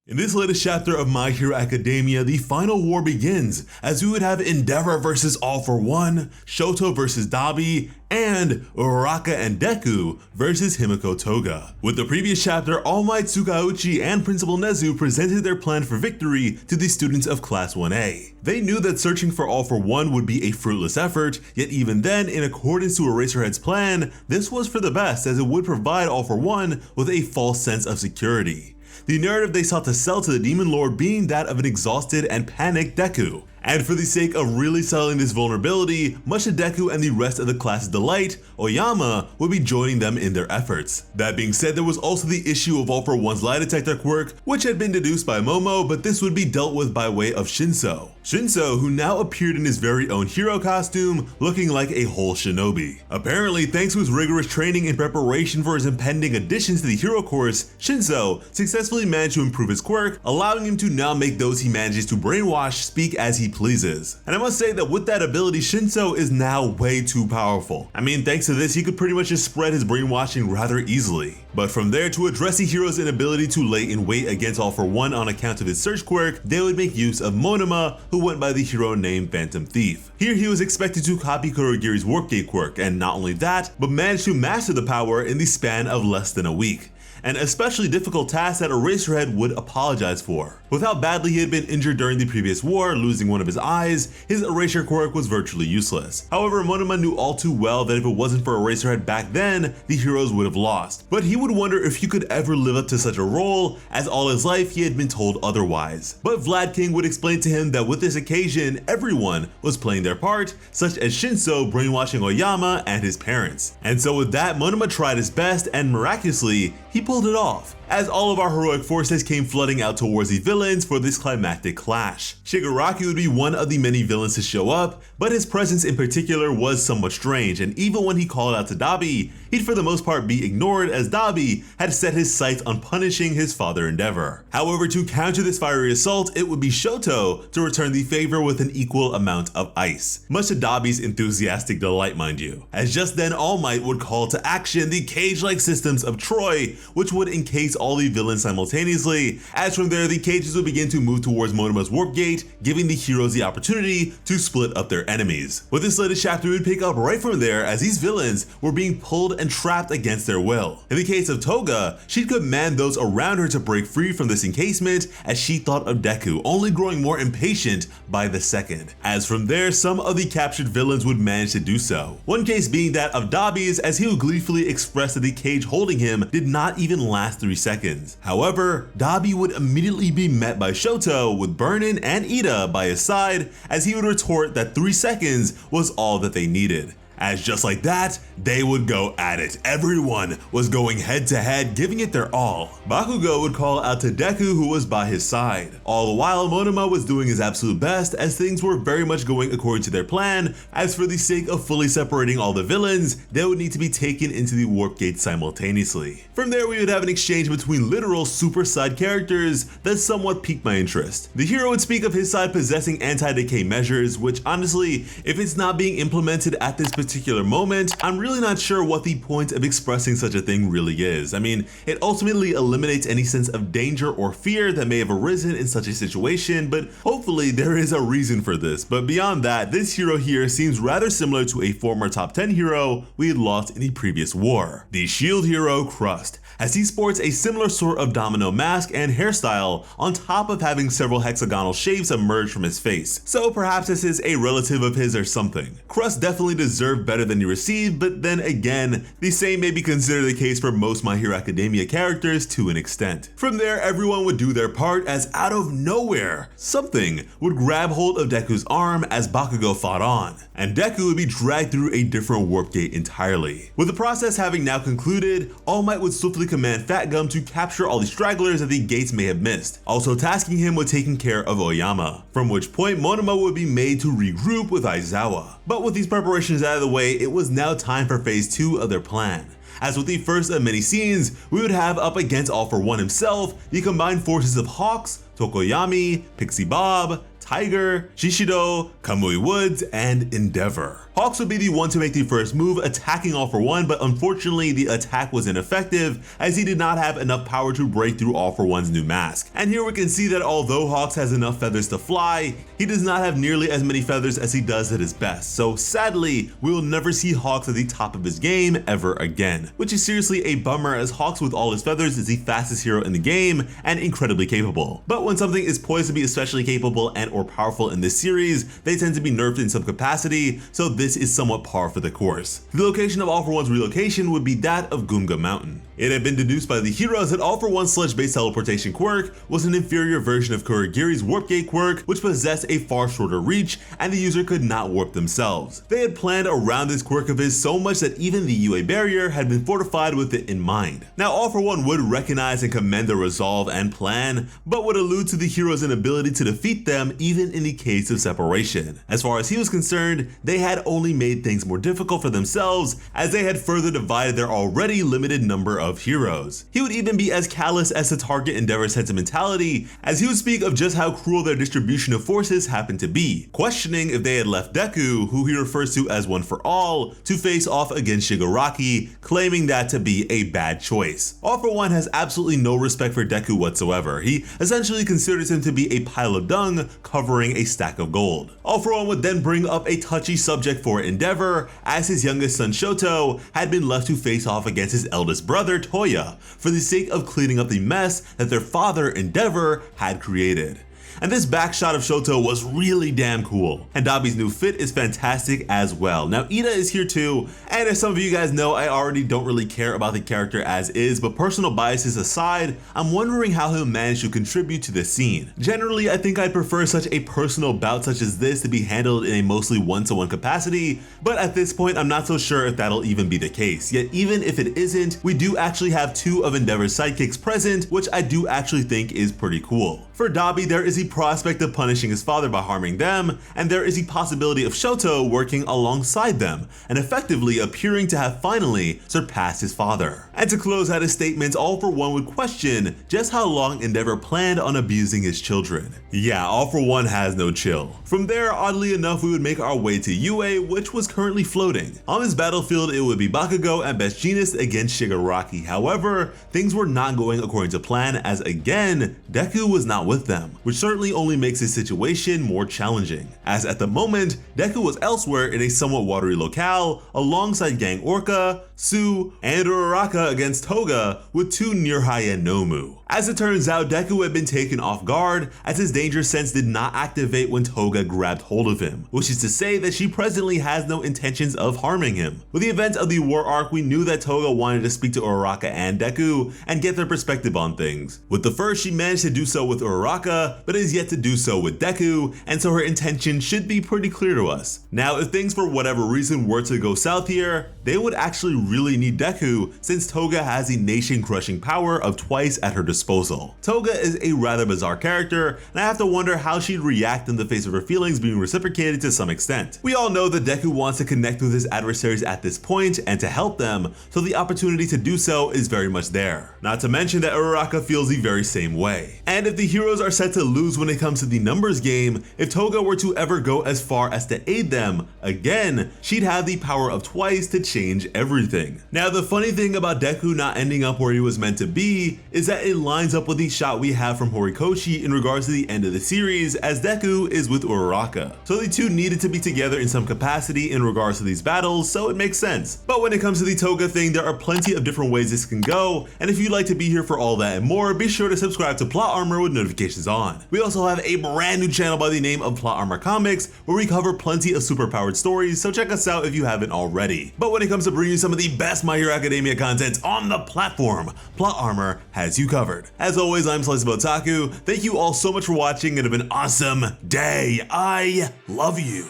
In this latest chapter of My Hero Academia, the final war begins, as we would have Endeavor versus All for One, Shoto versus Dabi, and Uraraka and Deku versus Himiko Toga. With the previous chapter, All Might, Tsukauchi, and Principal Nezu presented their plan for victory to the students of Class 1A. They knew that searching for All for One would be a fruitless effort, yet even then, in accordance to Eraserhead's plan, this was for the best, as it would provide All for One with a false sense of security. The narrative they sought to sell to the Demon Lord being that of an exhausted and panicked Deku. And for the sake of really selling this vulnerability, much to Deku and the rest of the class's delight, Oyama would be joining them in their efforts. That being said, there was also the issue of All for One's lie detector quirk, which had been deduced by Momo, but this would be dealt with by way of Shinso. Shinso, who now appeared in his very own hero costume, looking like a whole shinobi. Apparently, thanks to his rigorous training in preparation for his impending additions to the hero course, Shinso successfully managed to improve his quirk, allowing him to now make those he manages to brainwash speak as he pleases. And I must say that with that ability, Shinso is now way too powerful. I mean, thanks to this, he could pretty much just spread his brainwashing rather easily. But from there, to address the hero's inability to lay in wait against All for One on account of his search quirk, they would make use of Monoma, who went by the hero name Phantom Thief. Here he was expected to copy Kurogiri's Warpgate quirk, and not only that, but managed to master the power in the span of less than a week. An especially difficult task that Eraserhead would apologize for. With how badly he had been injured during the previous war, losing one of his eyes, his erasure quirk was virtually useless. However, Monoma knew all too well that if it wasn't for Eraserhead back then, the heroes would have lost. But he would wonder if he could ever live up to such a role, as all his life he had been told otherwise. But Vlad King would explain to him that with this occasion, everyone was playing their part, such as Shinso brainwashing Oyama and his parents. And so with that, Monoma tried his best, and miraculously, he pulled it off, as all of our heroic forces came flooding out towards the villains for this climactic clash. Shigaraki would be one of the many villains to show up, but his presence in particular was somewhat strange, and even when he called out to Dabi, he'd for the most part be ignored, as Dabi had set his sights on punishing his father Endeavor. However, to counter this fiery assault, it would be Shoto to return the favor with an equal amount of ice. Much to Dabi's enthusiastic delight, mind you, as just then All Might would call to action the cage-like systems of Troy, which would encase all the villains simultaneously, as from there the cages would begin to move towards Monoma's warp gate, giving the heroes the opportunity to split up their enemies. With this latest chapter, we would pick up right from there, as these villains were being pulled and trapped against their will. In the case of Toga, she'd command those around her to break free from this encasement, as she thought of Deku, only growing more impatient by the second. As from there, some of the captured villains would manage to do so. One case being that of Dabi's, as he would gleefully express that the cage holding him did not even last 3 seconds. However, Dabi would immediately be met by Shoto, with Burnin and Ida by his side, as he would retort that 3 seconds was all that they needed. As just like that, they would go at it. Everyone was going head to head, giving it their all. Bakugo would call out to Deku, who was by his side. All the while, Monoma was doing his absolute best, as things were very much going according to their plan, as for the sake of fully separating all the villains, they would need to be taken into the warp gate simultaneously. From there, we would have an exchange between literal super side characters that somewhat piqued my interest. The hero would speak of his side possessing anti-decay measures, which honestly, if it's not being implemented at this particular moment, I'm really not sure what the point of expressing such a thing really is. I mean, it ultimately eliminates any sense of danger or fear that may have arisen in such a situation, but hopefully there is a reason for this. But beyond that, this hero here seems rather similar to a former top 10 hero we had lost in the previous war, the shield hero Crust, as he sports a similar sort of domino mask and hairstyle on top of having several hexagonal shapes emerge from his face. So perhaps this is a relative of his or something. Crust definitely deserved better than he received, but then again, the same may be considered the case for most My Hero Academia characters to an extent. From there, everyone would do their part, as out of nowhere, something would grab hold of Deku's arm as Bakugo fought on, and Deku would be dragged through a different warp gate entirely. With the process having now concluded, All Might would swiftly command Fat Gum to capture all the stragglers that the gates may have missed, also tasking him with taking care of Oyama, from which point Monoma would be made to regroup with Aizawa. But with these preparations out of the way, it was now time for phase 2 of their plan. As with the first of many scenes, we would have up against All for One himself the combined forces of Hawks, Tokoyami, Pixie Bob, Tiger, Shishido, Kamui Woods, and Endeavor. Hawks would be the one to make the first move, attacking All For One, but unfortunately the attack was ineffective as he did not have enough power to break through All For One's new mask. And here we can see that although Hawks has enough feathers to fly, he does not have nearly as many feathers as he does at his best. So sadly, we will never see Hawks at the top of his game ever again, which is seriously a bummer as Hawks with all his feathers is the fastest hero in the game and incredibly capable. But when something is poised to be especially capable and or powerful in this series, they tend to be nerfed in some capacity, so this is somewhat par for the course. The location of All For One's relocation would be that of Gunga Mountain. It had been deduced by the heroes that All For One's sledge-based teleportation quirk was an inferior version of Kurogiri's Warp Gate quirk, which possessed a far shorter reach and the user could not warp themselves. They had planned around this quirk of his so much that even the UA barrier had been fortified with it in mind. Now All For One would recognize and commend their resolve and plan, but would allude to the hero's inability to defeat them even in the case of separation. As far as he was concerned, they had only made things more difficult for themselves as they had further divided their already limited number of heroes. He would even be as callous as to target Endeavor's sentimentality, as he would speak of just how cruel their distribution of forces happened to be, questioning if they had left Deku, who he refers to as One For All, to face off against Shigaraki, claiming that to be a bad choice. All For One has absolutely no respect for Deku whatsoever. He essentially considers him to be a pile of dung covering a stack of gold. All For One would then bring up a touchy subject for Endeavor, as his youngest son Shoto had been left to face off against his eldest brother Toya for the sake of cleaning up the mess that their father Endeavor had created. And this back shot of Shoto was really damn cool. And Dabi's new fit is fantastic as well. Now Ida is here too, and as some of you guys know, I already don't really care about the character as is, but personal biases aside, I'm wondering how he'll manage to contribute to the scene. Generally, I think I'd prefer such a personal bout such as this to be handled in a mostly one-to-one capacity, but at this point I'm not so sure if that'll even be the case. Yet even if it isn't, we do actually have two of Endeavor's sidekicks present, which I do actually think is pretty cool. For Dabi, there is the prospect of punishing his father by harming them, and there is the possibility of Shoto working alongside them and effectively appearing to have finally surpassed his father. And to close out his statements, All For One would question just how long Endeavor planned on abusing his children. Yeah, All For One has no chill. From there, oddly enough, we would make our way to UA, which was currently floating. On this battlefield, it would be Bakugo and Best Jeanist against Shigaraki. However, things were not going according to plan, as again, Deku was not with them, which certainly only makes this situation more challenging, as at the moment, Deku was elsewhere in a somewhat watery locale alongside Gang Orca, Su, and Uraraka against Toga with two near high-end Nomu. As it turns out, Deku had been taken off guard as his danger sense did not activate when Toga grabbed hold of him, which is to say that she presently has no intentions of harming him. With the events of the war arc, we knew that Toga wanted to speak to Uraraka and Deku and get their perspective on things. With the first, she managed to do so with Uraraka, but is yet to do so with Deku, and so her intention should be pretty clear to us. Now, if things for whatever reason were to go south here, they would actually really need Deku, since Toga has the nation-crushing power of twice at her disposal. Toga is a rather bizarre character, and I have to wonder how she'd react in the face of her feelings being reciprocated to some extent. We all know that Deku wants to connect with his adversaries at this point and to help them, so the opportunity to do so is very much there. Not to mention that Uraraka feels the very same way. And if the heroes are set to lose when it comes to the numbers game, if Toga were to ever go as far as to aid them, again, she'd have the power of twice to change everything. Now, the funny thing about Deku not ending up where he was meant to be is that it lines up with the shot we have from Horikoshi in regards to the end of the series, as Deku is with Uraraka. So the two needed to be together in some capacity in regards to these battles, so it makes sense. But when it comes to the Toga thing, there are plenty of different ways this can go, and if you'd like to be here for all that and more, be sure to subscribe to Plot Armor with notifications on. We also have a brand new channel by the name of Plot Armor Comics, where we cover plenty of superpowered stories, so check us out if you haven't already. But when it comes to bringing you some of the best My Hero Academia content on the platform, Plot Armor has you covered. As always, I'm Slice of Otaku. Thank you all so much for watching and have an awesome day. I love you.